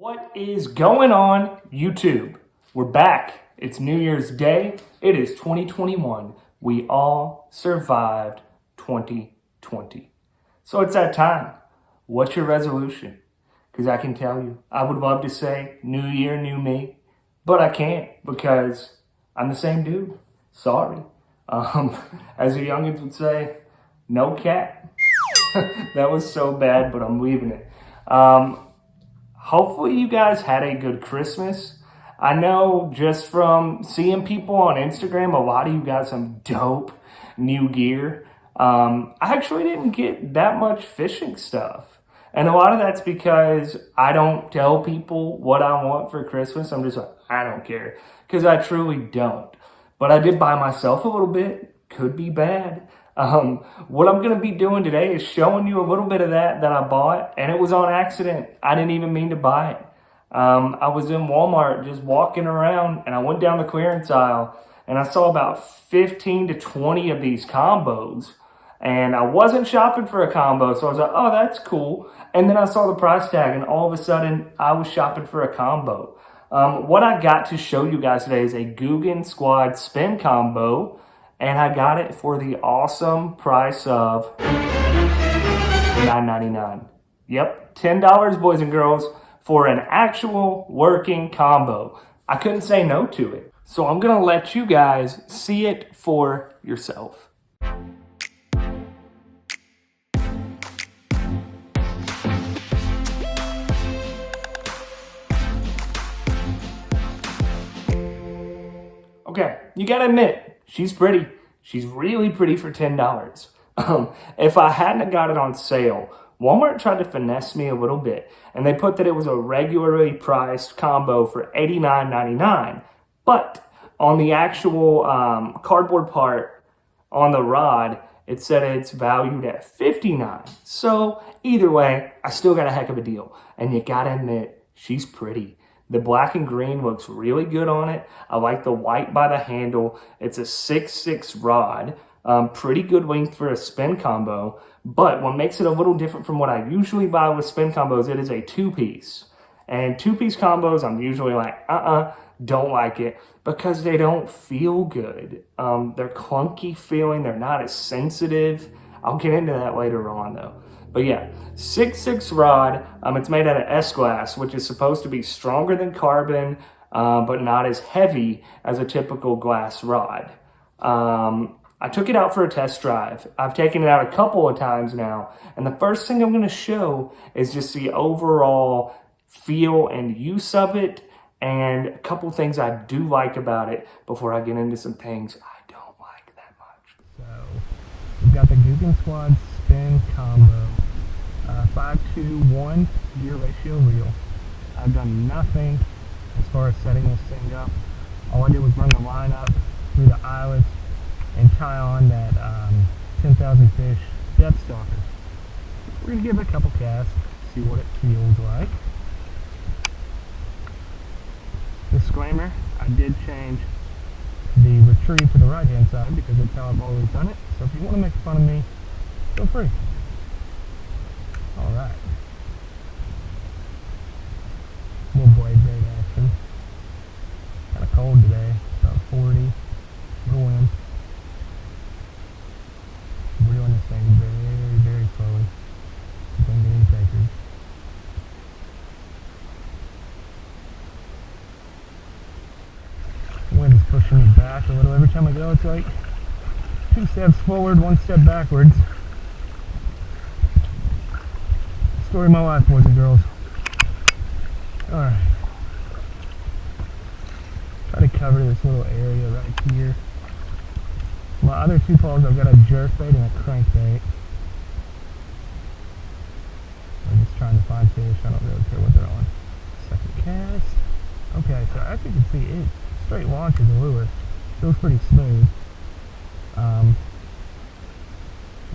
What is going on, YouTube? We're back. It's New Year's Day. It is 2021. We all survived 2020. So it's that time. What's your resolution? Because I can tell you, I would love to say new year, new me, but I can't because I'm the same dude. Sorry. As the youngins would say, no cat. That was so bad, but I'm leaving it. Hopefully you guys had a good Christmas. I know just from seeing people on Instagram, a lot of you got some dope new gear. I actually didn't get that much fishing stuff. And a lot of that's because I don't tell people what I want for Christmas. I'm just like, I don't care. Because I truly don't. But I did buy myself a little bit. Could be bad. What I'm going to be doing today is showing you a little bit of that I bought, and it was on accident. I didn't even mean to buy it. I was in Walmart just walking around, and I went down the clearance aisle, and I saw about 15 to 20 of these combos, and I wasn't shopping for a combo, so I was like, oh, that's cool. And then I saw the price tag, and all of a sudden, I was shopping for a combo. What I got to show you guys today is a Googan Squad spin combo, and I got it for the awesome price of $9.99. Yep, $10, boys and girls, for an actual working combo. I couldn't say no to it. So I'm going to let you guys see it for yourself. Okay, you gotta admit, she's pretty. She's really pretty for $10. If I hadn't got it on sale, Walmart tried to finesse me a little bit, and they put that it was a regularly priced combo for $89.99. But on the actual cardboard part on the rod, it said it's valued at $59. So either way, I still got a heck of a deal. And you gotta admit, she's pretty. The black and green looks really good on it. I like the white by the handle. It's a 6.6 rod. Pretty good length for a spin combo. But what makes it a little different from what I usually buy with spin combos, it is a two-piece. And two-piece combos, I'm usually like, don't like it because they don't feel good. They're clunky feeling. They're not as sensitive. I'll get into that later on though. But yeah, 6.6 rod. It's made out of S-glass, which is supposed to be stronger than carbon, but not as heavy as a typical glass rod. I took it out for a test drive. I've taken it out a couple of times now, and the first thing I'm going to show is just the overall feel and use of it, and a couple things I do like about it before I get into some things I don't like that much. So, we've got the Googan Squad spin combo. 5-2-1 gear ratio reel. I've done nothing as far as setting this thing up. All I did was run the line up through the eyelets and tie on that 10,000 fish depth stalker. We're going to give it a couple casts, see what it feels like. Disclaimer, I did change the retrieve to the right hand side because that's how I've always done it. So if you want to make fun of me, feel free. Alright. Little blade braid action. Kind of cold today, about 40. Little wind. Reeling this thing very, very slowly. Don't get any takers. The wind is pushing me back a little every time I go. It's like 2 steps forward, 1 step backwards. Story of my life, boys and girls. Alright. Try to cover this little area right here. My other 2 poles, I've got a jerkbait and a crankbait. I'm just trying to find fish. I don't really care what they're on. Second cast. Okay, so as you can see, it straight launches the lure. Feels pretty smooth. I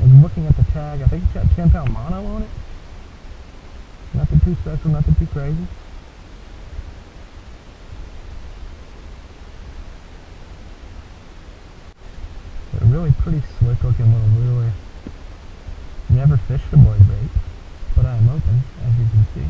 was looking at the tag. I think it's got 10-pound mono on it. Nothing too special, nothing too crazy. But a really pretty slick looking little lure. Never fished a blade bait, but I am open, as you can see.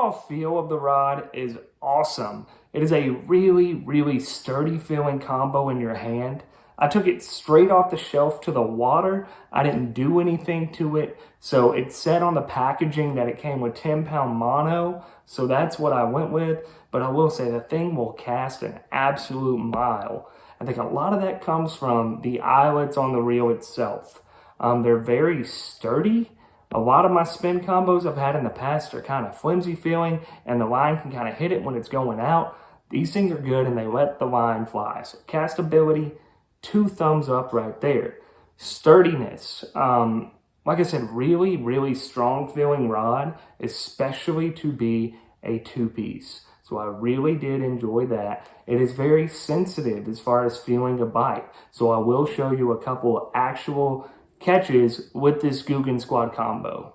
overall feel of the rod is awesome. It is a really, really sturdy feeling combo in your hand. I took it straight off the shelf to the water. I didn't do anything to it. So it said on the packaging that it came with 10-pound mono. So that's what I went with. But I will say the thing will cast an absolute mile. I think a lot of that comes from the eyelets on the reel itself. They're very sturdy. A lot of my spin combos I've had in the past are kind of flimsy feeling, and the line can kind of hit it when it's going out. These things are good, and they let the line fly. So castability, 2 thumbs up right there. Sturdiness, like I said, really, really strong feeling rod, especially to be a 2-piece. So I really did enjoy that. It is very sensitive as far as feeling a bite. So I will show you a couple actual catches with this Googan Squad combo.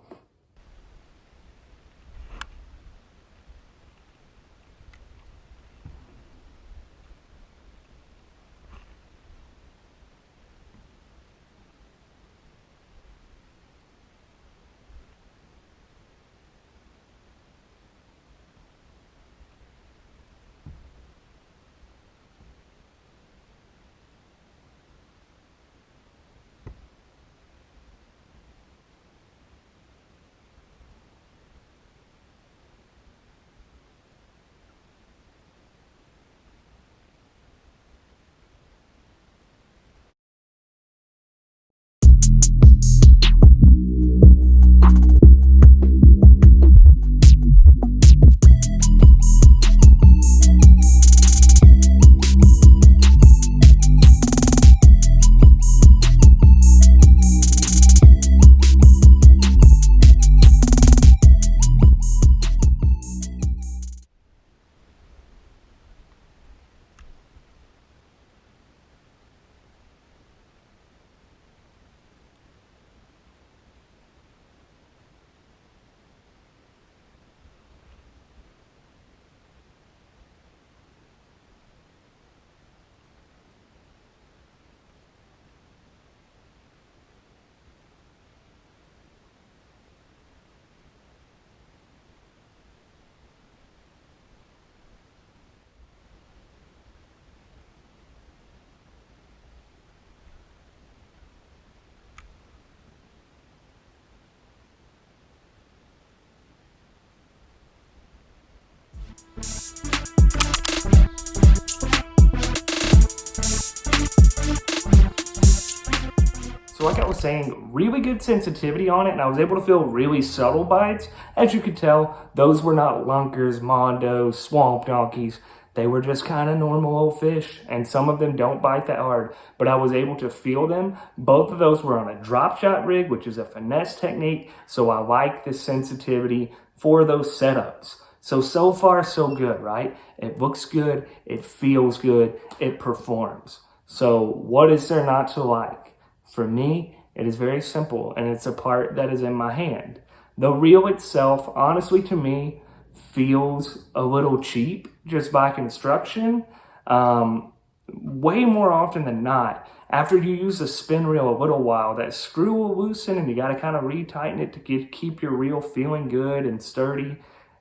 So like I was saying, really good sensitivity on it, and I was able to feel really subtle bites. As you could tell, those were not lunkers, mondos, swamp donkeys. They were just kind of normal old fish, and some of them don't bite that hard, but I was able to feel them. Both of those were on a drop shot rig, which is a finesse technique, so I like the sensitivity for those setups. So far, so good, right? It looks good, it feels good, it performs. So what is there not to like? For me, it is very simple, and it's a part that is in my hand. The reel itself, honestly, to me, feels a little cheap just by construction. Way more often than not, after you use the spin reel a little while, that screw will loosen, and you got to kind of retighten it to keep your reel feeling good and sturdy.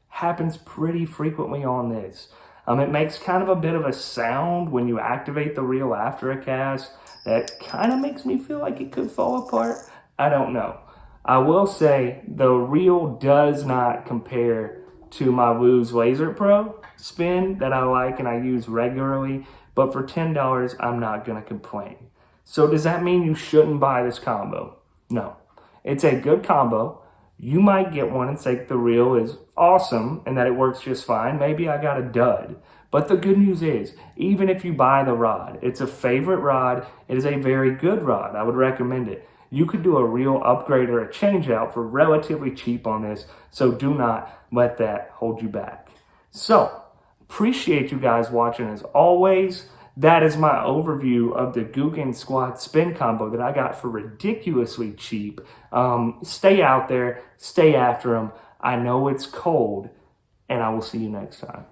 Happens pretty frequently on this. It makes kind of a bit of a sound when you activate the reel after a cast that kind of makes me feel like it could fall apart. I don't know. I will say the reel does not compare to my Woo's Laser Pro spin that I like and I use regularly, but for $10, I'm not going to complain. So does that mean you shouldn't buy this combo? No. It's a good combo. You might get one and think the reel is awesome and that it works just fine. Maybe I got a dud. But the good news is, even if you buy the rod, it's a favorite rod. It is a very good rod. I would recommend it. You could do a reel upgrade or a change out for relatively cheap on this. So do not let that hold you back. So, appreciate you guys watching as always. That is my overview of the Googan Squad spin combo that I got for ridiculously cheap. Stay out there, stay after them. I know it's cold, and I will see you next time.